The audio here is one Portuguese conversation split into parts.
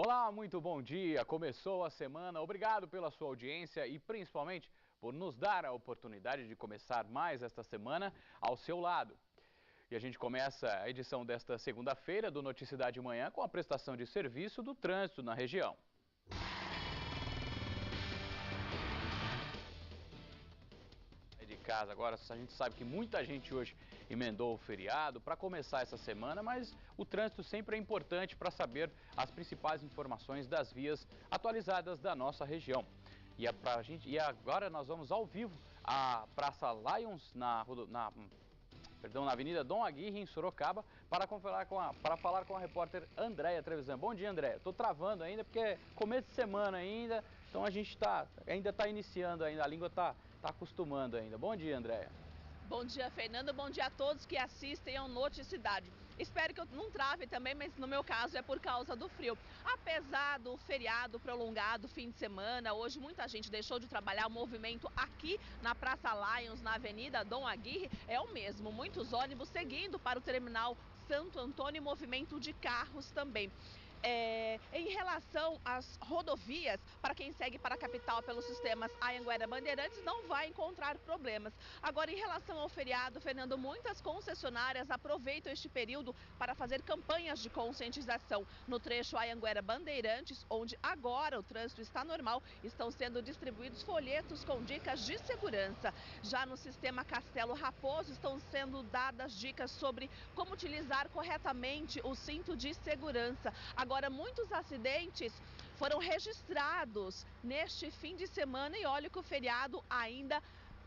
Olá, muito bom dia. Começou a semana. Obrigado pela sua audiência e principalmente por nos dar a oportunidade de começar mais esta semana ao seu lado. E a gente começa a edição desta segunda-feira do Noticidade de Manhã com a prestação de serviço do trânsito na região. De casa agora, a gente sabe que muita gente hoje emendou o feriado para começar essa semana, mas o trânsito sempre é importante para saber as principais informações das vias atualizadas da nossa região. E agora nós vamos ao vivo à Praça Lions na Avenida Dom Aguirre, em Sorocaba, para falar com a repórter Andréia Trevisan. Bom dia, Andréia. Estou travando ainda porque é começo de semana ainda, então a gente ainda está iniciando, a língua está acostumando ainda. Bom dia, Andréia. Bom dia, Fernando. Bom dia a todos que assistem ao Noticidade. Espero que eu não trave também, mas no meu caso é por causa do frio. Apesar do feriado prolongado, fim de semana, hoje muita gente deixou de trabalhar. O movimento aqui na Praça Lions, na Avenida Dom Aguirre, é o mesmo. Muitos ônibus seguindo para o terminal Santo Antônio e movimento de carros também. Em relação às rodovias, para quem segue para a capital pelos sistemas Anhanguera Bandeirantes, não vai encontrar problemas. Agora, em relação ao feriado, Fernando, muitas concessionárias aproveitam este período para fazer campanhas de conscientização. No trecho Anhanguera Bandeirantes, onde agora o trânsito está normal, estão sendo distribuídos folhetos com dicas de segurança. Já no sistema Castelo Raposo, estão sendo dadas dicas sobre como utilizar corretamente o cinto de segurança. Agora, muitos acidentes foram registrados neste fim de semana e olha que o feriado ainda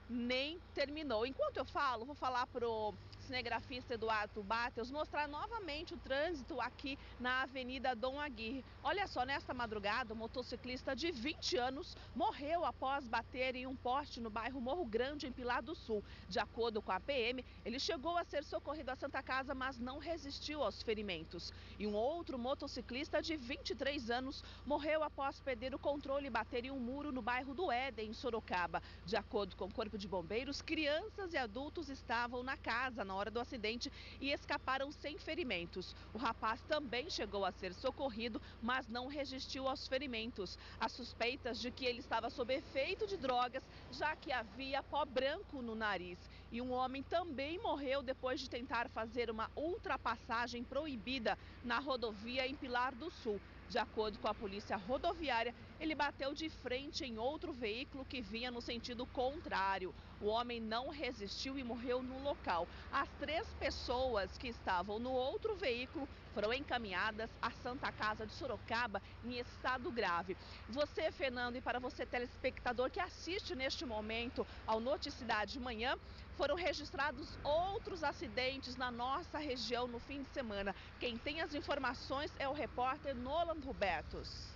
nem terminou. Enquanto eu falo, vou falar para o cinegrafista Eduardo Bartels mostrar novamente o trânsito aqui na Avenida Dom Aguirre. Olha só, nesta madrugada, um motociclista de 20 anos morreu após bater em um poste no bairro Morro Grande, em Pilar do Sul. De acordo com a PM, ele chegou a ser socorrido à Santa Casa, mas não resistiu aos ferimentos. E um outro motociclista de 23 anos morreu após perder o controle e bater em um muro no bairro do Éden, em Sorocaba. De acordo com o Corpo de Bombeiros, crianças e adultos estavam na casa na hora do acidente e escaparam sem ferimentos. O rapaz também chegou a ser socorrido, mas não resistiu aos ferimentos. Há suspeitas de que ele estava sob efeito de drogas, já que havia pó branco no nariz. E um homem também morreu depois de tentar fazer uma ultrapassagem proibida na rodovia em Pilar do Sul. De acordo com a polícia rodoviária, ele bateu de frente em outro veículo que vinha no sentido contrário. O homem não resistiu e morreu no local. As 3 pessoas que estavam no outro veículo foram encaminhadas à Santa Casa de Sorocaba em estado grave. Você, Fernando, e para você, telespectador que assiste neste momento ao Noticidade de Manhã, foram registrados outros acidentes na nossa região no fim de semana. Quem tem as informações é o repórter Nolan Robertos.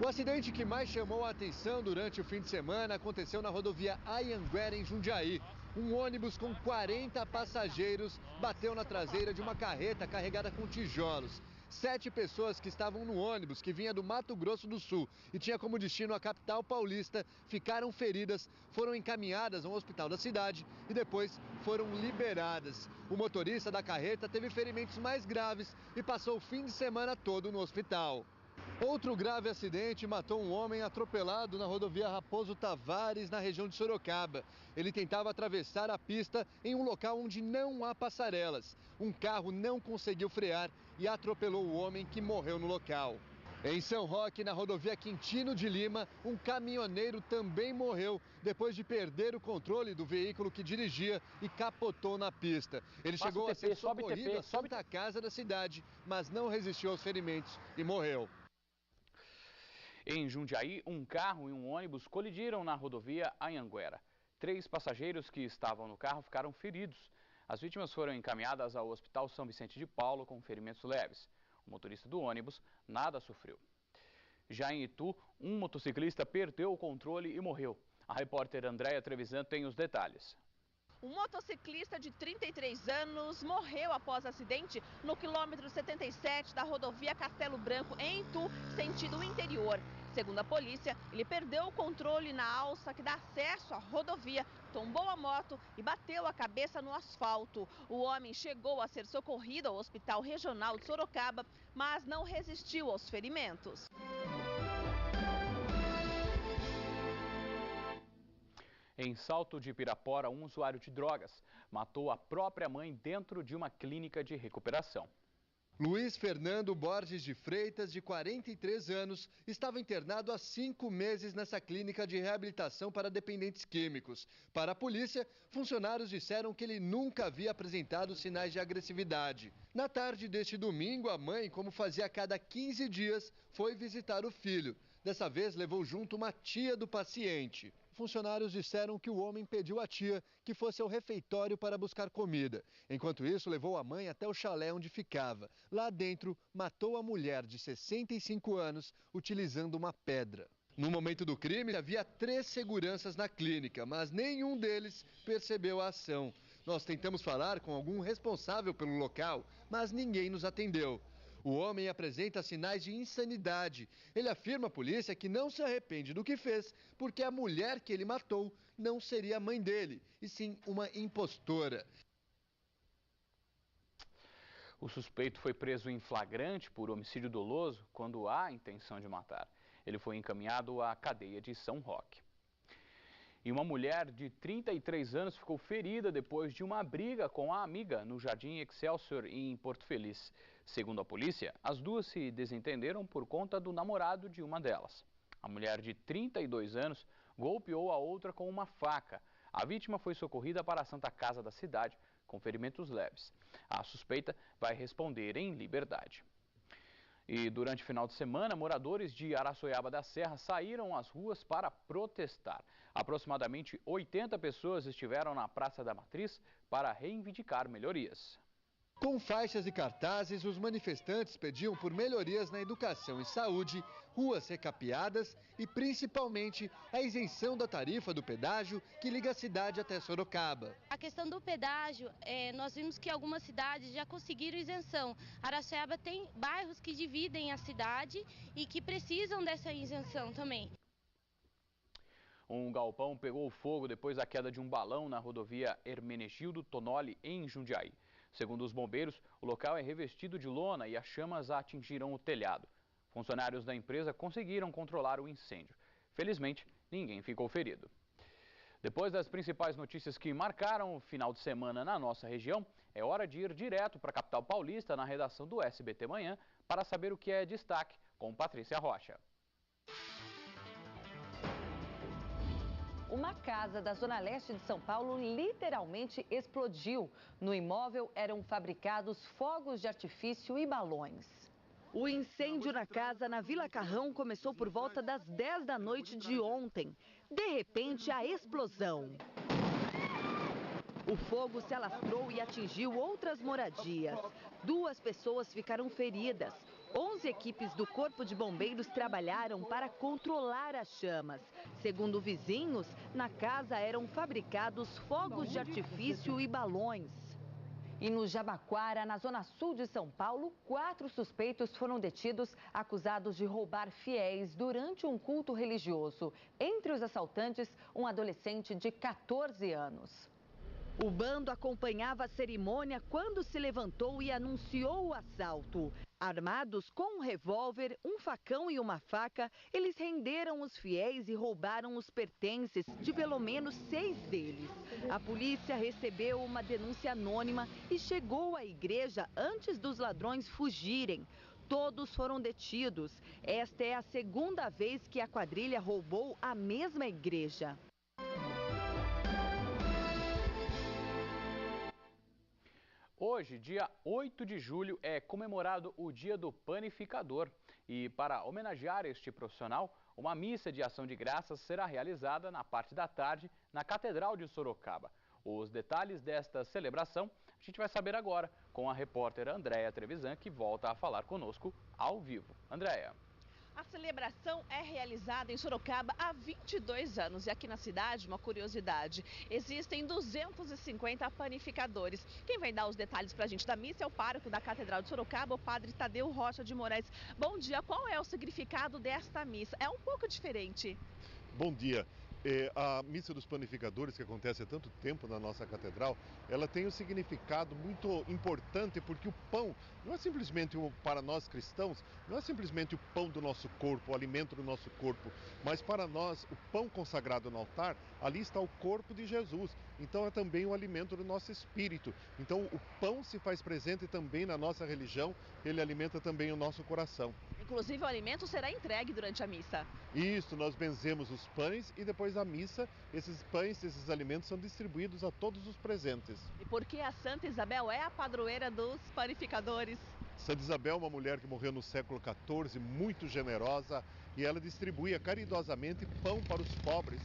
O acidente que mais chamou a atenção durante o fim de semana aconteceu na rodovia Anhanguera, em Jundiaí. Um ônibus com 40 passageiros bateu na traseira de uma carreta carregada com tijolos. 7 pessoas que estavam no ônibus, que vinha do Mato Grosso do Sul e tinha como destino a capital paulista, ficaram feridas, foram encaminhadas a um hospital da cidade e depois foram liberadas. O motorista da carreta teve ferimentos mais graves e passou o fim de semana todo no hospital. Outro grave acidente matou um homem atropelado na rodovia Raposo Tavares, na região de Sorocaba. Ele tentava atravessar a pista em um local onde não há passarelas. Um carro não conseguiu frear e atropelou o homem, que morreu no local. Em São Roque, na rodovia Quintino de Lima, um caminhoneiro também morreu depois de perder o controle do veículo que dirigia e capotou na pista. Ele chegou a ser socorrido à Santa Casa da cidade, mas não resistiu aos ferimentos e morreu. Em Jundiaí, um carro e um ônibus colidiram na rodovia Anhanguera. 3 passageiros que estavam no carro ficaram feridos. As vítimas foram encaminhadas ao Hospital São Vicente de Paulo com ferimentos leves. O motorista do ônibus nada sofreu. Já em Itu, um motociclista perdeu o controle e morreu. A repórter Andréia Trevisan tem os detalhes. Um motociclista de 33 anos morreu após acidente no quilômetro 77 da rodovia Castelo Branco, em Itu, sentido interior. Segundo a polícia, ele perdeu o controle na alça que dá acesso à rodovia, tombou a moto e bateu a cabeça no asfalto. O homem chegou a ser socorrido ao Hospital Regional de Sorocaba, mas não resistiu aos ferimentos. Em Salto de Pirapora, um usuário de drogas matou a própria mãe dentro de uma clínica de recuperação. Luiz Fernando Borges de Freitas, de 43 anos, estava internado há 5 meses nessa clínica de reabilitação para dependentes químicos. Para a polícia, funcionários disseram que ele nunca havia apresentado sinais de agressividade. Na tarde deste domingo, a mãe, como fazia a cada 15 dias, foi visitar o filho. Dessa vez, levou junto uma tia do paciente. Funcionários disseram que o homem pediu à tia que fosse ao refeitório para buscar comida. Enquanto isso, levou a mãe até o chalé onde ficava. Lá dentro, matou a mulher de 65 anos utilizando uma pedra. No momento do crime, havia 3 seguranças na clínica, mas nenhum deles percebeu a ação. Nós tentamos falar com algum responsável pelo local, mas ninguém nos atendeu. O homem apresenta sinais de insanidade. Ele afirma à polícia que não se arrepende do que fez, porque a mulher que ele matou não seria a mãe dele, e sim uma impostora. O suspeito foi preso em flagrante por homicídio doloso quando há intenção de matar. Ele foi encaminhado à cadeia de São Roque. E uma mulher de 33 anos ficou ferida depois de uma briga com a amiga no Jardim Excelsior, em Porto Feliz. Segundo a polícia, as duas se desentenderam por conta do namorado de uma delas. A mulher de 32 anos golpeou a outra com uma faca. A vítima foi socorrida para a Santa Casa da cidade, com ferimentos leves. A suspeita vai responder em liberdade. E durante o final de semana, moradores de Araçoiaba da Serra saíram às ruas para protestar. Aproximadamente 80 pessoas estiveram na Praça da Matriz para reivindicar melhorias. Com faixas e cartazes, os manifestantes pediam por melhorias na educação e saúde, ruas recapeadas e, principalmente, a isenção da tarifa do pedágio que liga a cidade até Sorocaba. A questão do pedágio, nós vimos que algumas cidades já conseguiram isenção. Araçoiaba tem bairros que dividem a cidade e que precisam dessa isenção também. Um galpão pegou fogo depois da queda de um balão na rodovia Hermenegildo Tonoli, em Jundiaí. Segundo os bombeiros, o local é revestido de lona e as chamas atingiram o telhado. Funcionários da empresa conseguiram controlar o incêndio. Felizmente, ninguém ficou ferido. Depois das principais notícias que marcaram o final de semana na nossa região, é hora de ir direto para a capital paulista, na redação do SBT Manhã, para saber o que é destaque com Patrícia Rocha. Uma casa da Zona Leste de São Paulo literalmente explodiu. No imóvel eram fabricados fogos de artifício e balões. O incêndio na casa na Vila Carrão começou por volta das 10 da noite de ontem. De repente, a explosão. O fogo se alastrou e atingiu outras moradias. 2 pessoas ficaram feridas. 11 equipes do Corpo de Bombeiros trabalharam para controlar as chamas. Segundo vizinhos, na casa eram fabricados fogos de artifício e balões. E no Jabaquara, na zona sul de São Paulo, 4 suspeitos foram detidos acusados de roubar fiéis durante um culto religioso. Entre os assaltantes, um adolescente de 14 anos. O bando acompanhava a cerimônia quando se levantou e anunciou o assalto. Armados com um revólver, um facão e uma faca, eles renderam os fiéis e roubaram os pertences de pelo menos 6 deles. A polícia recebeu uma denúncia anônima e chegou à igreja antes dos ladrões fugirem. Todos foram detidos. Esta é a segunda vez que a quadrilha roubou a mesma igreja. Hoje, dia 8 de julho, é comemorado o Dia do Panificador. E para homenagear este profissional, uma missa de ação de graças será realizada na parte da tarde na Catedral de Sorocaba. Os detalhes desta celebração a gente vai saber agora com a repórter Andréia Trevisan, que volta a falar conosco ao vivo. Andréia. A celebração é realizada em Sorocaba há 22 anos e aqui na cidade, uma curiosidade, existem 250 panificadores. Quem vai dar os detalhes para a gente da missa é o pároco da Catedral de Sorocaba, o padre Tadeu Rocha de Moraes. Bom dia, qual é o significado desta missa? É um pouco diferente. Bom dia. A missa dos panificadores, que acontece há tanto tempo na nossa catedral, ela tem um significado muito importante, porque o pão não é simplesmente para nós cristãos, não é simplesmente o pão do nosso corpo, o alimento do nosso corpo, mas para nós o pão consagrado no altar, ali está o corpo de Jesus. Então é também o alimento do nosso espírito. Então o pão se faz presente também na nossa religião, ele alimenta também o nosso coração. Inclusive o alimento será entregue durante a missa. Isso, nós benzemos os pães e depois da missa, esses pães, esses alimentos são distribuídos a todos os presentes. E por que a Santa Isabel é a padroeira dos panificadores? Santa Isabel é uma mulher que morreu no século XIV, muito generosa, e ela distribuía caridosamente pão para os pobres.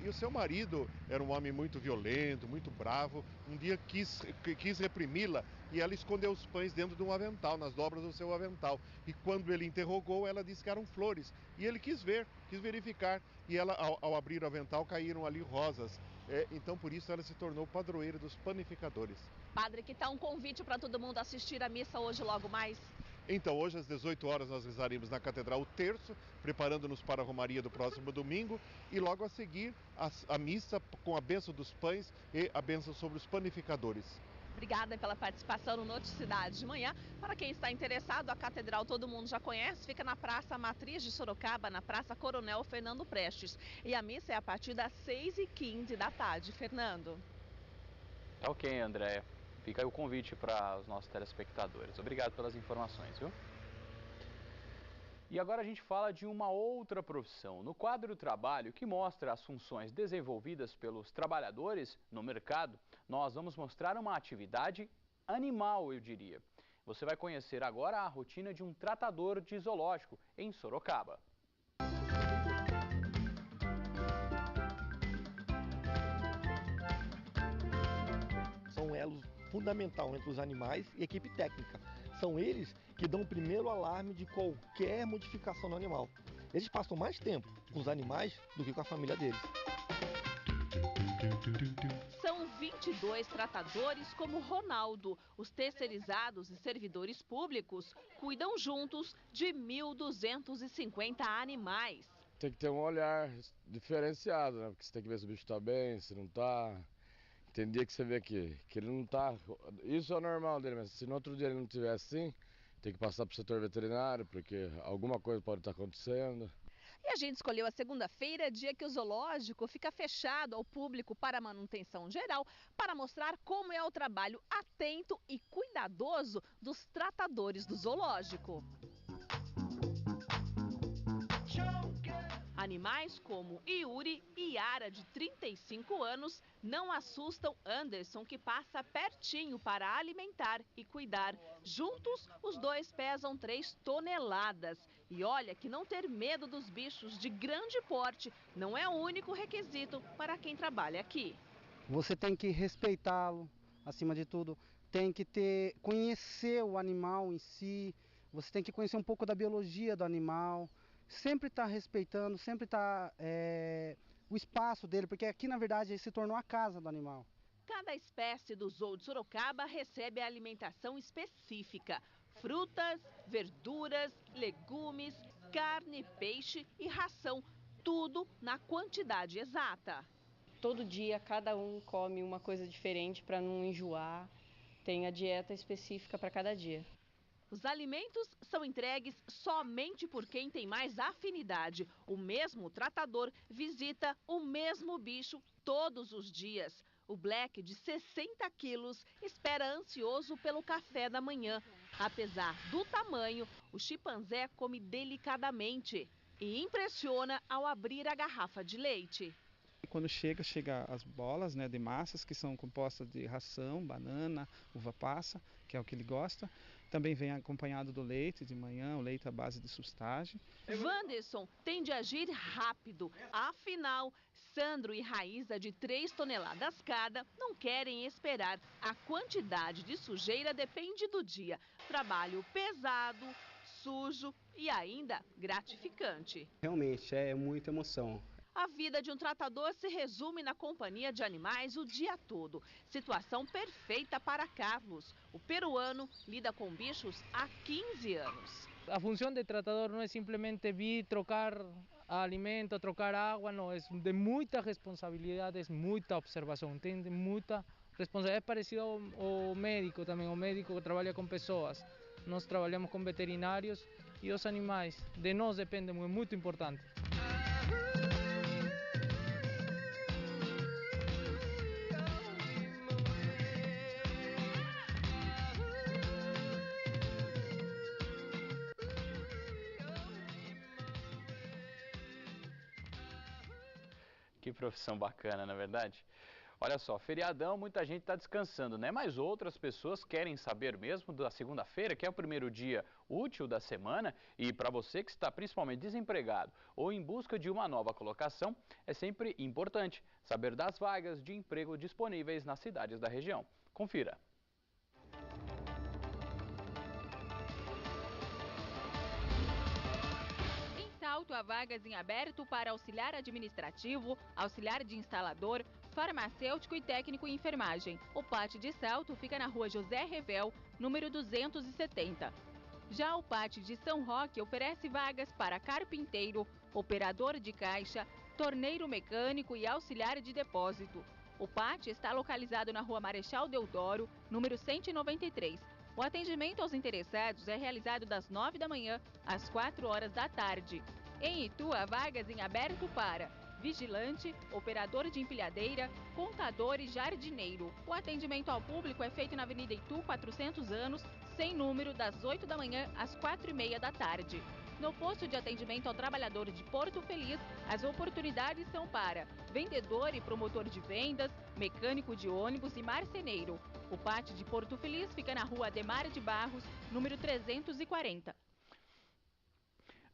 E o seu marido era um homem muito violento, muito bravo, um dia quis reprimi-la e ela escondeu os pães dentro de um avental, nas dobras do seu avental. E quando ele interrogou, ela disse que eram flores. E ele quis verificar. E ela, ao abrir o avental, caíram ali rosas. Então, por isso, ela se tornou padroeira dos panificadores. Padre, que tal um convite para todo mundo assistir a missa hoje logo mais? Então, hoje às 18 horas nós rezaremos na Catedral o terço, preparando-nos para a Romaria do próximo domingo e logo a seguir a missa com a bênção dos pães e a bênção sobre os panificadores. Obrigada pela participação no Noticidade de Manhã. Para quem está interessado, a Catedral todo mundo já conhece, fica na Praça Matriz de Sorocaba, na Praça Coronel Fernando Prestes. E a missa é a partir das 6h15 da tarde. Fernando. Tá ok, Andréia. Fica aí o convite para os nossos telespectadores. Obrigado pelas informações, viu? E agora a gente fala de uma outra profissão. No quadro Trabalho, que mostra as funções desenvolvidas pelos trabalhadores no mercado, nós vamos mostrar uma atividade animal, eu diria. Você vai conhecer agora a rotina de um tratador de zoológico em Sorocaba. São um elo fundamental entre os animais e a equipe técnica. São eles que dão o primeiro alarme de qualquer modificação no animal. Eles passam mais tempo com os animais do que com a família deles. São 22 tratadores como Ronaldo. Os terceirizados e servidores públicos cuidam juntos de 1.250 animais. Tem que ter um olhar diferenciado, né? Porque você tem que ver se o bicho está bem, se não está. Tem dia que você vê que ele não está. Isso é o normal dele, mas se no outro dia ele não estiver assim, tem que passar para o setor veterinário, porque alguma coisa pode estar acontecendo. E a gente escolheu a segunda-feira, dia que o zoológico fica fechado ao público para manutenção geral, para mostrar como é o trabalho atento e cuidadoso dos tratadores do zoológico. Animais como Yuri e Yara, de 35 anos, não assustam Anderson, que passa pertinho para alimentar e cuidar. Juntos, os dois pesam 3 toneladas. E olha que não ter medo dos bichos de grande porte não é o único requisito para quem trabalha aqui. Você tem que respeitá-lo, acima de tudo. Tem que conhecer o animal em si. Você tem que conhecer um pouco da biologia do animal. Sempre está respeitando, sempre está o espaço dele, porque aqui na verdade se tornou a casa do animal. Cada espécie do Zoo de Sorocaba recebe a alimentação específica: frutas, verduras, legumes, carne, peixe e ração, tudo na quantidade exata. Todo dia cada um come uma coisa diferente para não enjoar, tem a dieta específica para cada dia. Os alimentos são entregues somente por quem tem mais afinidade. O mesmo tratador visita o mesmo bicho todos os dias. O Black, de 60 quilos, espera ansioso pelo café da manhã. Apesar do tamanho, o chimpanzé come delicadamente e impressiona ao abrir a garrafa de leite. Quando chega as bolas, né, de massas, que são compostas de ração, banana, uva passa, que é o que ele gosta. Também vem acompanhado do leite de manhã, o leite à base de sustagem. Wanderson tem de agir rápido. Afinal, Sandro e Raíza, de 3 toneladas cada, não querem esperar. A quantidade de sujeira depende do dia. Trabalho pesado, sujo e ainda gratificante. Realmente é muita emoção. A vida de um tratador se resume na companhia de animais o dia todo. Situação perfeita para Carlos. O peruano lida com bichos há 15 anos. A função de tratador não é simplesmente vir trocar alimento, trocar água, não. É de muita responsabilidade, é muita observação, entende? Muita responsabilidade. É parecido ao médico também. O médico trabalha com pessoas. Nós trabalhamos com veterinários e os animais. De nós dependem, é muito importante. Que profissão bacana, na verdade? Olha só, feriadão, muita gente está descansando, né? Mas outras pessoas querem saber mesmo da segunda-feira, que é o primeiro dia útil da semana. E para você que está principalmente desempregado ou em busca de uma nova colocação, é sempre importante saber das vagas de emprego disponíveis nas cidades da região. Confira. Há vagas em aberto para auxiliar administrativo, auxiliar de instalador, farmacêutico e técnico em enfermagem. O Pátio de Salto fica na rua José Revel, número 270. Já o Pátio de São Roque oferece vagas para carpinteiro, operador de caixa, torneiro mecânico e auxiliar de depósito. O pátio está localizado na rua Marechal Deodoro, número 193. O atendimento aos interessados é realizado das 9 da manhã às 4 horas da tarde. Em Itu, há vagas em aberto para vigilante, operador de empilhadeira, contador e jardineiro. O atendimento ao público é feito na Avenida Itu, 400 anos, sem número, das 8 da manhã às 4h30 da tarde. No posto de atendimento ao trabalhador de Porto Feliz, as oportunidades são para vendedor e promotor de vendas, mecânico de ônibus e marceneiro. O pátio de Porto Feliz fica na rua Ademar de Barros, número 340.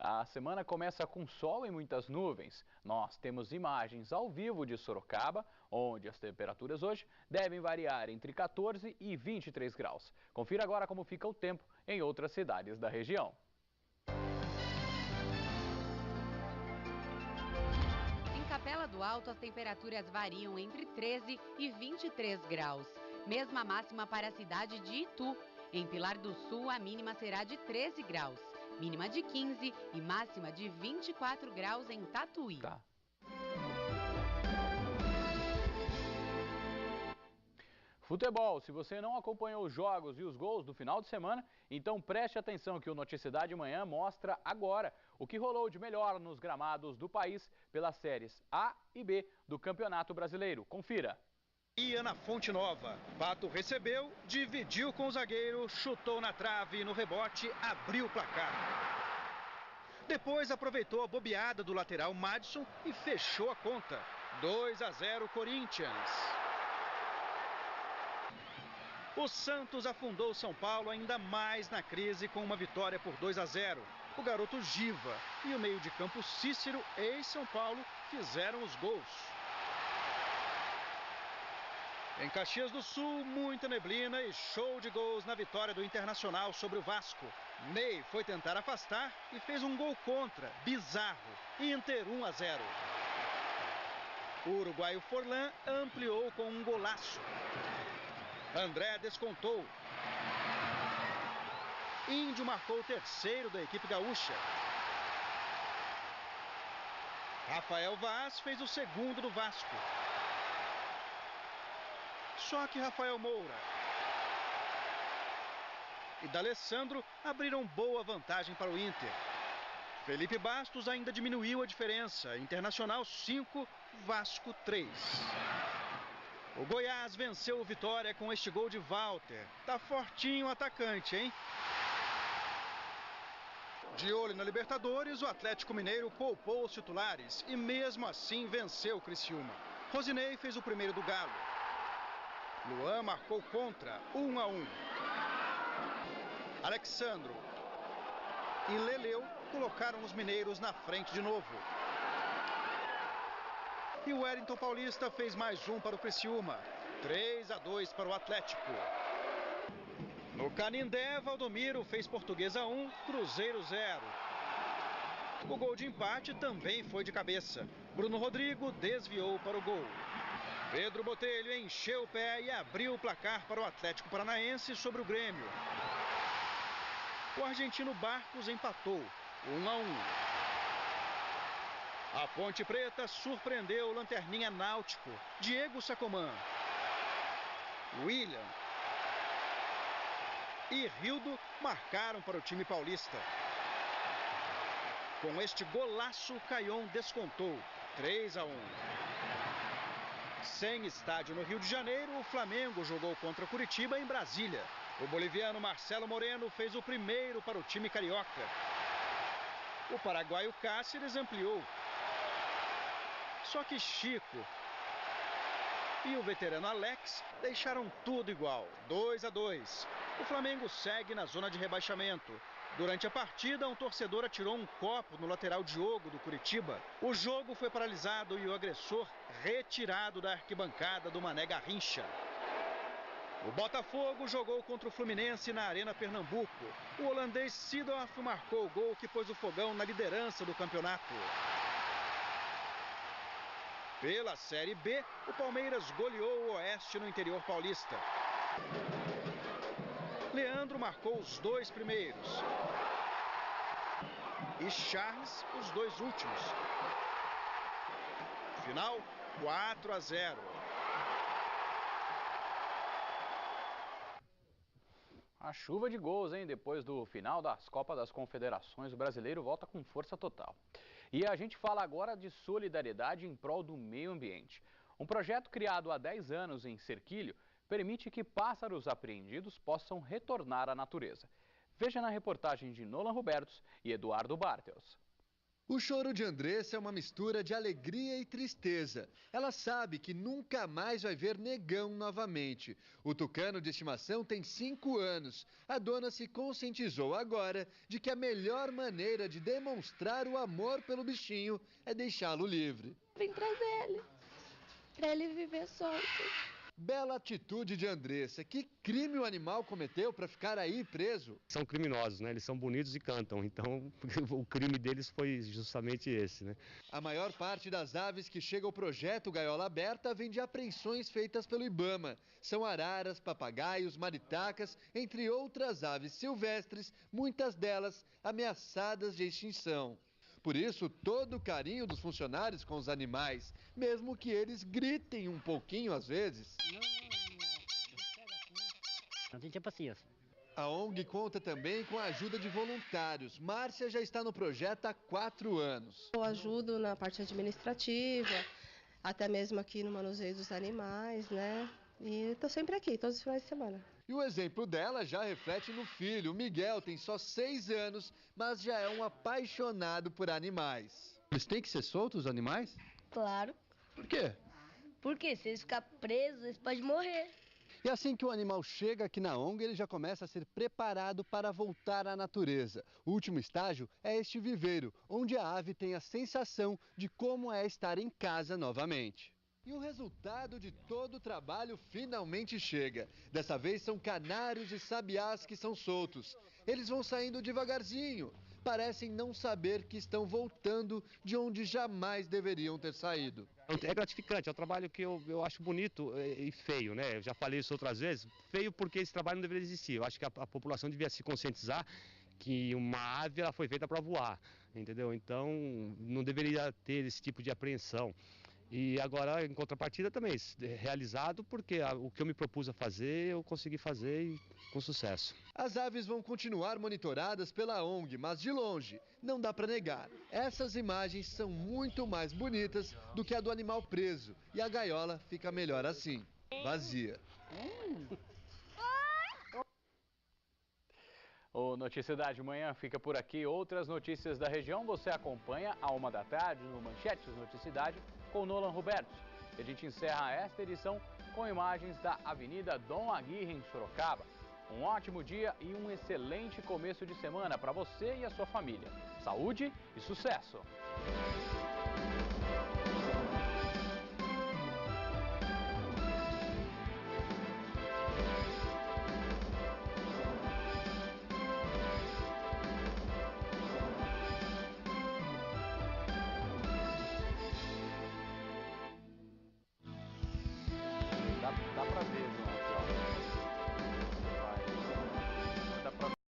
A semana começa com sol e muitas nuvens. Nós temos imagens ao vivo de Sorocaba, onde as temperaturas hoje devem variar entre 14 e 23 graus. Confira agora como fica o tempo em outras cidades da região. Em Capela do Alto, as temperaturas variam entre 13 e 23 graus. Mesma máxima para a cidade de Itu. Em Pilar do Sul, a mínima será de 13 graus. Mínima de 15 e máxima de 24 graus em Tatuí. Futebol, se você não acompanhou os jogos e os gols do final de semana, então preste atenção que o Noticidade Manhã mostra agora o que rolou de melhor nos gramados do país pelas séries A e B do Campeonato Brasileiro. Confira. Ia na Fonte Nova. Pato recebeu, dividiu com o zagueiro, chutou na trave e no rebote abriu o placar. Depois aproveitou a bobeada do lateral Madison e fechou a conta. 2-0 Corinthians. O Santos afundou o São Paulo ainda mais na crise com uma vitória por 2-0. O garoto Giva e o meio de campo Cícero, ex-São Paulo, fizeram os gols. Em Caxias do Sul, muita neblina e show de gols na vitória do Internacional sobre o Vasco. Ney foi tentar afastar e fez um gol contra, bizarro, Inter 1-0. O uruguaio Forlan ampliou com um golaço. André descontou. Índio marcou o terceiro da equipe gaúcha. Rafael Vaz fez o segundo do Vasco. Só que Rafael Moura e D'Alessandro abriram boa vantagem para o Inter. Felipe Bastos ainda diminuiu a diferença. Internacional 5, Vasco 3. O Goiás venceu o Vitória com este gol de Walter. Tá fortinho o atacante, hein? De olho na Libertadores, o Atlético Mineiro poupou os titulares e mesmo assim venceu o Criciúma. Rosinei fez o primeiro do Galo. Luan marcou contra, 1-1. Alexandro e Leleu colocaram os mineiros na frente de novo. E o Wellington Paulista fez mais um para o Criciúma, 3-2 para o Atlético. No Canindé, Valdomiro fez Portuguesa 1, Cruzeiro 0. O gol de empate também foi de cabeça. Bruno Rodrigo desviou para o gol. Pedro Botelho encheu o pé e abriu o placar para o Atlético Paranaense sobre o Grêmio. O argentino Barcos empatou, 1-1. A Ponte Preta surpreendeu o lanterninha Náutico, Diego Sacomã. William e Rildo marcaram para o time paulista. Com este golaço, Caion descontou, 3-1. Sem estádio no Rio de Janeiro, o Flamengo jogou contra Curitiba em Brasília. O boliviano Marcelo Moreno fez o primeiro para o time carioca. O paraguaio Cáceres ampliou. Só que Chico e o veterano Alex deixaram tudo igual, 2-2. O Flamengo segue na zona de rebaixamento. Durante a partida, um torcedor atirou um copo no lateral Diogo do Curitiba. O jogo foi paralisado e o agressor retirado da arquibancada do Mané Garrincha. O Botafogo jogou contra o Fluminense na Arena Pernambuco. O holandês Seedorf marcou o gol que pôs o Fogão na liderança do campeonato. Pela Série B, o Palmeiras goleou o Oeste no interior paulista. Leandro marcou os 2 primeiros. E Charles, os 2 últimos. Final, 4-0. A chuva de gols, hein? Depois do final das Copas das Confederações, o brasileiro volta com força total. E a gente fala agora de solidariedade em prol do meio ambiente. Um projeto criado há 10 anos em Serquilho permite que pássaros apreendidos possam retornar à natureza. Veja na reportagem de Nolan Robertos e Eduardo Bartels. O choro de Andressa é uma mistura de alegria e tristeza. Ela sabe que nunca mais vai ver negão novamente. O tucano de estimação tem 5 anos. A dona se conscientizou agora de que a melhor maneira de demonstrar o amor pelo bichinho é deixá-lo livre. Vim trazer ele, para ele viver solto. Bela atitude de Andressa. Que crime o animal cometeu para ficar aí preso? São criminosos, né? Eles são bonitos e cantam, então o crime deles foi justamente esse, né? A maior parte das aves que chega ao projeto Gaiola Aberta vem de apreensões feitas pelo Ibama. São araras, papagaios, maritacas, entre outras aves silvestres, muitas delas ameaçadas de extinção. Por isso, todo o carinho dos funcionários com os animais, mesmo que eles gritem um pouquinho às vezes. Não tem paciência. A ONG conta também com a ajuda de voluntários. Márcia já está no projeto há 4 anos. Eu ajudo na parte administrativa, até mesmo aqui no manuseio dos animais, né? E estou sempre aqui, todos os finais de semana. E o exemplo dela já reflete no filho. O Miguel tem só 6 anos, mas já é um apaixonado por animais. Eles têm que ser soltos, os animais? Claro. Por quê? Porque se eles ficarem presos, eles podem morrer. E assim que o animal chega aqui na ONG, ele já começa a ser preparado para voltar à natureza. O último estágio é este viveiro, onde a ave tem a sensação de como é estar em casa novamente. E o resultado de todo o trabalho finalmente chega. Dessa vez são canários e sabiás que são soltos. Eles vão saindo devagarzinho. Parecem não saber que estão voltando de onde jamais deveriam ter saído. É gratificante, é um trabalho que eu acho bonito e feio, né? Eu já falei isso outras vezes. Feio porque esse trabalho não deveria existir. Eu acho que a população devia se conscientizar que uma ave ela foi feita para voar, entendeu? Então não deveria ter esse tipo de apreensão. E agora, em contrapartida, também realizado, porque o que eu me propus a fazer, eu consegui fazer com sucesso. As aves vão continuar monitoradas pela ONG, mas de longe, não dá para negar. Essas imagens são muito mais bonitas do que a do animal preso. E a gaiola fica melhor assim, vazia. O Notícia da Manhã fica por aqui. Outras notícias da região você acompanha à 13h no Manchetes Noticidade com Nolan Robertos. E a gente encerra esta edição com imagens da Avenida Dom Aguirre em Sorocaba. Um ótimo dia e um excelente começo de semana para você e a sua família. Saúde e sucesso!